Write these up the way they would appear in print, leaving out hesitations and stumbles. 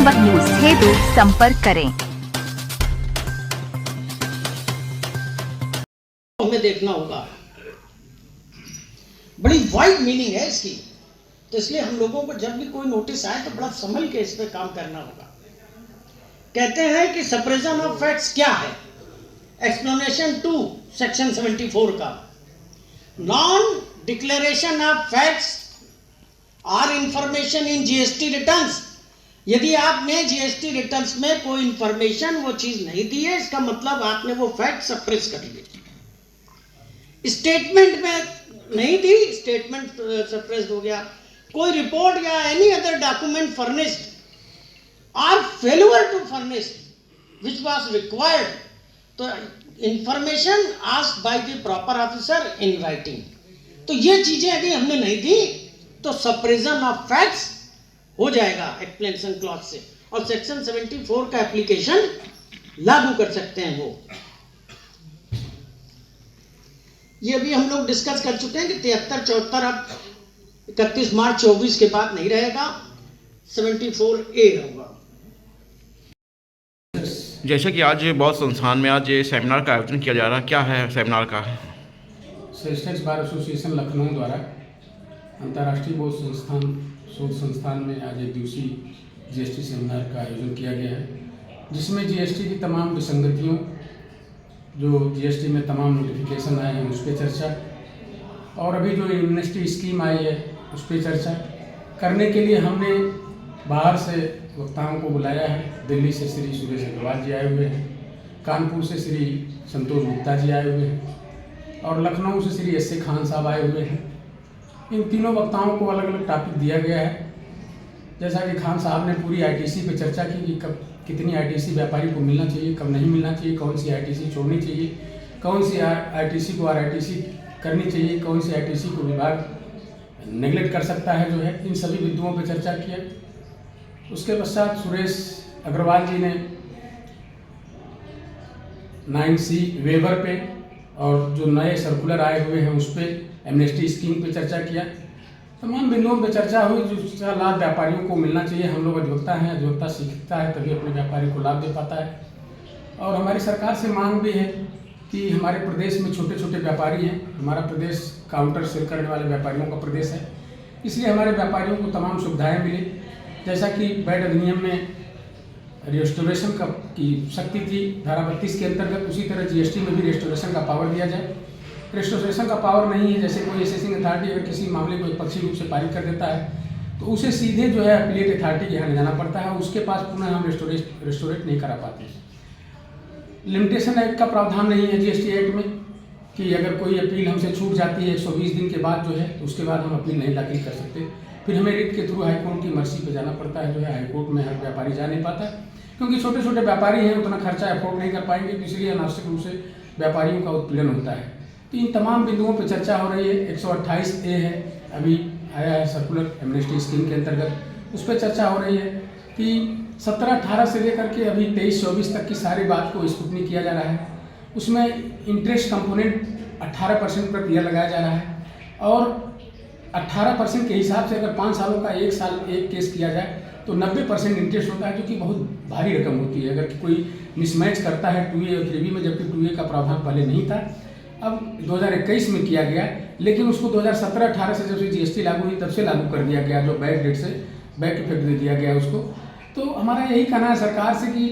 सकारात्मक न्यूज हेतु संपर्क करें। हमें देखना होगा, बड़ी वाइड मीनिंग है इसकी, तो इसलिए हम लोगों को जब भी कोई नोटिस आए तो बड़ा संभल के इस पे काम करना होगा। कहते हैं कि सप्रेशन ऑफ फैक्ट्स क्या है, एक्सप्लेनेशन 2 सेक्शन 74 का, non declaration of facts or information in GST returns. यदि आपने जीएसटी रिटर्न्स में कोई इंफॉर्मेशन वो चीज नहीं दी है, इसका मतलब आपने वो फैक्ट सप्रेस कर ली। स्टेटमेंट में नहीं दी, स्टेटमेंट सप्रेस हो गया। कोई रिपोर्ट या एनी अदर डॉक्यूमेंट फर्निश्ड और failure to furnish which was required, तो information asked by the proper officer in writing. तो ये चीजें यदि हमने नहीं दी तो सप्रेशन ऑफ फैक्ट्स हो जाएगा एक्सप्लेनेशन क्लॉज से, और सेक्शन 74 का एप्लीकेशन लागू कर सकते हैं वो। ये अभी हम लोग डिस्कस कर चुके हैं कि 73, 74 अब 31 मार्च 24 के बाद नहीं रहेगा, 74A होगा। जैसे कि आज बौद्ध संस्थान में आज ये सेमिनार का आयोजन किया जा रहा है, क्या है सेमिनार का? सेस्टेक्स बार एसोसिएशन लखनऊ द्वारा अंतर्राष्ट्रीय बौद्ध संस्थान शोध संस्थान में आज एक दिवसीय जीएसटी सेमिनार का आयोजन किया गया है, जिसमें जीएसटी की तमाम विसंगतियों, जो जीएसटी में तमाम नोटिफिकेशन आए हैं उस पर चर्चा, और अभी जो एमनेस्टी स्कीम आई है उस पर चर्चा करने के लिए हमने बाहर से वक्ताओं को बुलाया है। दिल्ली से श्री सुरेश अग्रवाल जी आए हुए हैं, कानपुर से श्री संतोष गुप्ता जी आए हुए हैं, और लखनऊ से श्री एस खान साहब आए हुए हैं। इन तीनों वक्ताओं को अलग अलग टॉपिक दिया गया है। जैसा कि खान साहब ने पूरी आईटीसी पे चर्चा की कि कब कितनी आईटीसी व्यापारी को मिलना चाहिए, कब नहीं मिलना चाहिए, कौन सी आईटीसी छोड़नी चाहिए, कौन सी आईटीसी को आरआईटीसी करनी चाहिए, कौन सी आईटीसी को विभाग नेगलेक्ट कर सकता है जो है, इन सभी बिंदुओं पर चर्चा किया। उसके पश्चात सुरेश अग्रवाल जी ने 9C वेबर पे और जो नए सर्कुलर आए हुए हैं उस पर एमनेस्टी स्कीम पे चर्चा किया। तमाम बिंदुओं पे चर्चा हुई जिसका लाभ व्यापारियों को मिलना चाहिए। हम लोग अधिवक्ता हैं, अधिवक्ता सीखता है तभी अपने व्यापारी को लाभ दे पाता है। और हमारी सरकार से मांग भी है कि हमारे प्रदेश में छोटे छोटे व्यापारी हैं, हमारा प्रदेश काउंटर सेल करने वाले व्यापारियों का प्रदेश है, इसलिए हमारे व्यापारियों को तमाम सुविधाएँ मिली। जैसा कि वैट अधिनियम में रेस्टोरेशन का की शक्ति थी धारा 32 के अंतर्गत, उसी तरह जीएसटी में भी रेस्टोरेशन का पावर दिया जाए। रेस्टोरेशन का पावर नहीं है, जैसे कोई असेसिंग अथॉरिटी अगर किसी मामले को एकपक्षीय रूप से पारित कर देता है तो उसे सीधे जो है अपीलेट अथॉरिटी के यहाँ ले जाना पड़ता है, उसके पास पुनः हम रेस्टोरेट नहीं करा पाते। लिमिटेशन एक्ट का प्रावधान नहीं है जीएसटी एक्ट में कि अगर कोई अपील हमसे छूट जाती है 120 दिन के बाद जो है तो उसके बाद हम अपील नहीं दाखिल कर सकते, फिर हमें रिट के थ्रू हाईकोर्ट की मर्जी पे जाना पड़ता है जो है। हाईकोर्ट में हर व्यापारी जा नहीं पाता क्योंकि छोटे छोटे व्यापारी हैं, उतना खर्चा अफोर्ड नहीं कर पाएंगे, इसलिए अनावश्यक रूप से व्यापारियों का उत्पीड़न होता है। तो इन तमाम बिंदुओं पर चर्चा हो रही है। 128A है, अभी आया है सर्कुलर एमनेस्टी स्कीम के अंतर्गत, उस पर चर्चा हो रही है कि 17-18 से लेकर के अभी 23-24 तक की सारी बात को स्क्रूटनी किया जा रहा है। उसमें इंटरेस्ट कंपोनेंट 18% पर ईयर लगाया जा रहा है, और 18% के हिसाब से अगर 5 सालों का एक केस किया जाए तो 90% इंटरेस्ट होता है, जो कि बहुत भारी रकम होती है। अगर कोई मिसमैच करता है 2A और 3B में, जबकि 2A का प्रावधान पहले नहीं था, अब 2021 में किया गया, लेकिन उसको 2017-18 से जब से जीएसटी लागू हुई तब से लागू कर दिया गया, जो बैक डेट से बैक इफेक्ट दे दिया गया उसको। तो हमारा यही कहना है सरकार से कि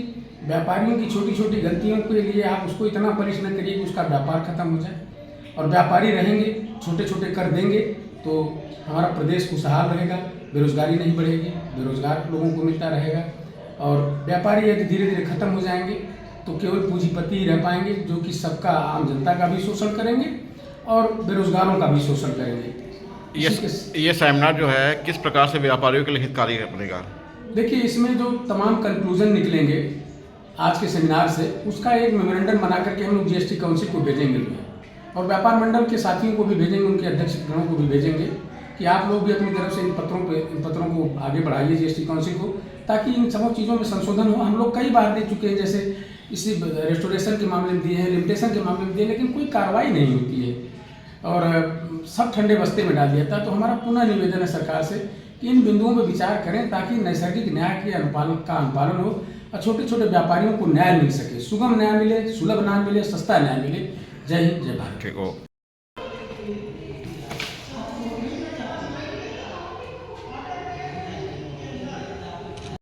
व्यापारियों की छोटी छोटी गलतियों के लिए आप उसको इतना पनिश न करिए कि उसका व्यापार खत्म हो जाए, और व्यापारी रहेंगे, छोटे छोटे कर देंगे तो हमारा प्रदेश खुशहाल रहेगा, बेरोजगारी नहीं बढ़ेगी, बेरोजगार लोगों को मिलता रहेगा, और व्यापारी यदि धीरे धीरे खत्म हो जाएंगे तो केवल पूंजीपति ही रह पाएंगे, जो कि सबका आम जनता का भी शोषण करेंगे और बेरोजगारों का भी शोषण करेंगे। ये सेमिनार जो है किस प्रकार से व्यापारियों के लिए हितकारी बनेगा? देखिए, इसमें जो तमाम कंक्लूजन निकलेंगे आज के सेमिनार से, उसका एक मेमोरेंडम बना करके हम लोग जीएसटी काउंसिल को भेजेंगे, और व्यापार मंडल के साथियों को भी भेजेंगे, उनके अध्यक्ष गणों को भी भेजेंगे कि आप लोग भी अपनी तरफ से इन पत्रों को आगे बढ़ाइए जीएसटी काउंसिल को, ताकि इन सब चीज़ों में संशोधन हो। हम लोग कई बार दे चुके हैं, जैसे इसी रेस्टोरेशन के मामले में दिए हैं, लिमिटेशन के मामले में दिए, लेकिन कोई कार्रवाई नहीं होती है और सब ठंडे बस्ते में डाल दिया था। तो हमारा पुनः निवेदन है सरकार से कि इन बिंदुओं पर विचार करें ताकि नैसर्गिक न्याय के अनुपालन हो और छोटे छोटे व्यापारियों को न्याय मिल सके, सुगम न्याय मिले, सुलभ न्याय मिले, सस्ता न्याय मिले। जय हिंद, जय भारत। ठीक हो।